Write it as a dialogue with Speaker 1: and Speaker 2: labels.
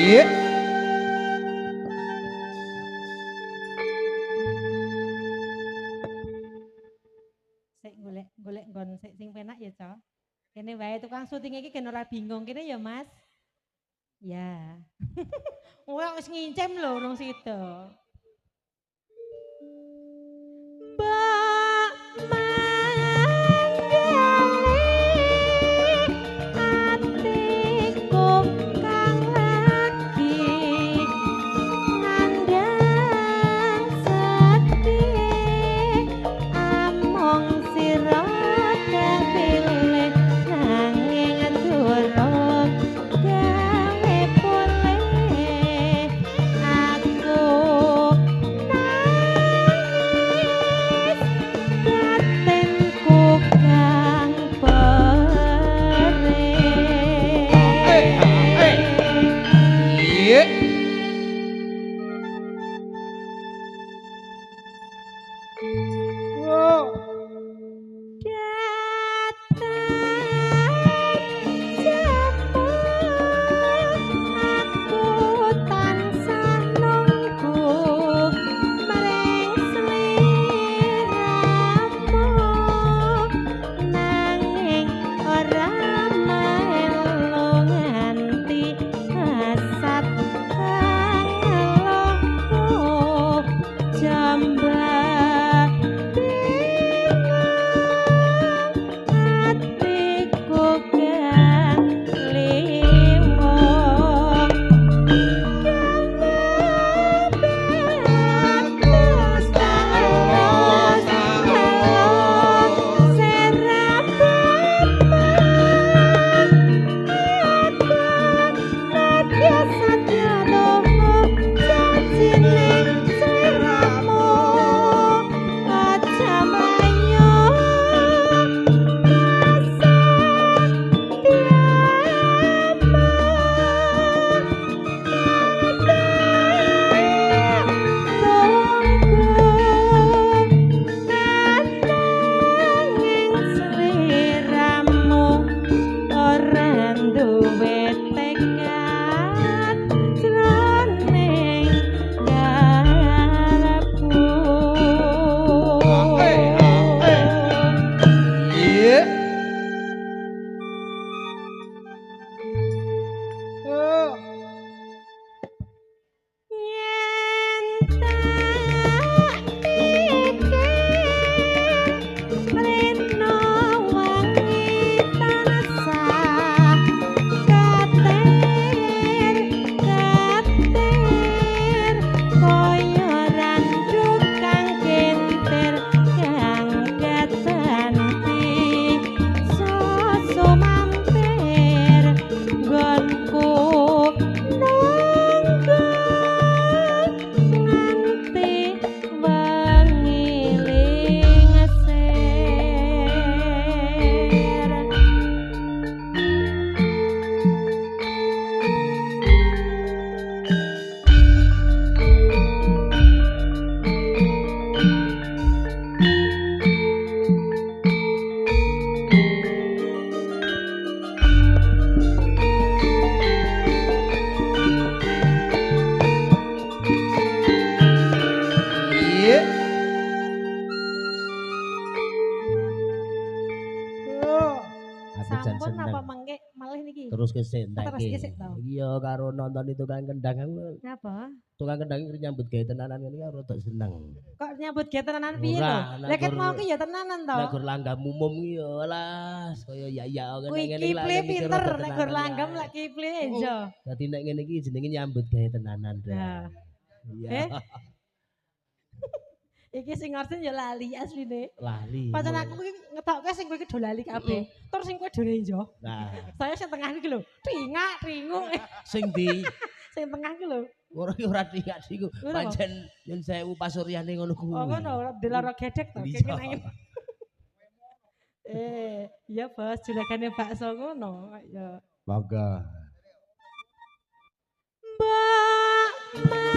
Speaker 1: Iya.
Speaker 2: Sik golek nggon sik sing penak ya, Cok. Kene wae tukang syuting iki gen ora bingung kene ya, Mas. Ya. Wah wis ngincim lho urung sida. Mbak atiku kang lagi ngandang sedih among sira kepilih nanging durung gawe boleh aku batinku kang perih.
Speaker 1: Iya.
Speaker 2: Jambak hatiku kan liwong
Speaker 1: Iya. Iya.
Speaker 3: Aku jan
Speaker 2: Sampun
Speaker 3: seneng.
Speaker 2: apa mangke malih niki?
Speaker 3: Terus kesik
Speaker 2: Terus
Speaker 3: ndake.
Speaker 2: kesik to.
Speaker 3: Iya karo nonton itu tukang kendang aku.
Speaker 2: Napa?
Speaker 3: Tukang kendang iki nyambut gawe tenanan ngene aku rada seneng.
Speaker 2: Kok nyambut gawe tenanan piye lho?
Speaker 3: Ora,
Speaker 2: Lah ket mau ki ya tenanan to.
Speaker 3: nek gur langgam umum ki ya alas kaya ya
Speaker 2: Kuwi
Speaker 3: ngene iki
Speaker 2: kiple pinter nek gur langgam lak kiple iso.
Speaker 3: Dadi nek ngene iki jenenge nyambut gawe tenanan.
Speaker 2: Nah.
Speaker 3: Iya.
Speaker 2: Eh? Iki sing ngarsen ya lali asline.
Speaker 3: Lali.
Speaker 2: Pancen aku iki ngetokke sing kowe iki do lali kabeh. Terus sing kowe done njo.
Speaker 3: Nah,
Speaker 2: Saya sing tengah iki lho, tingak ringu.
Speaker 3: sing di
Speaker 2: Sing tengah iki lho.
Speaker 3: ora ki ora tingak iku.
Speaker 2: Ora apa?
Speaker 3: Pancen yen 1000 pasuryane ngono kuwi.
Speaker 2: Oh ngono, dilara gedek to.
Speaker 3: Iya.
Speaker 2: Kenging iya bos, juragane bakso ngono. Ya.
Speaker 3: Monggo.
Speaker 2: Mbak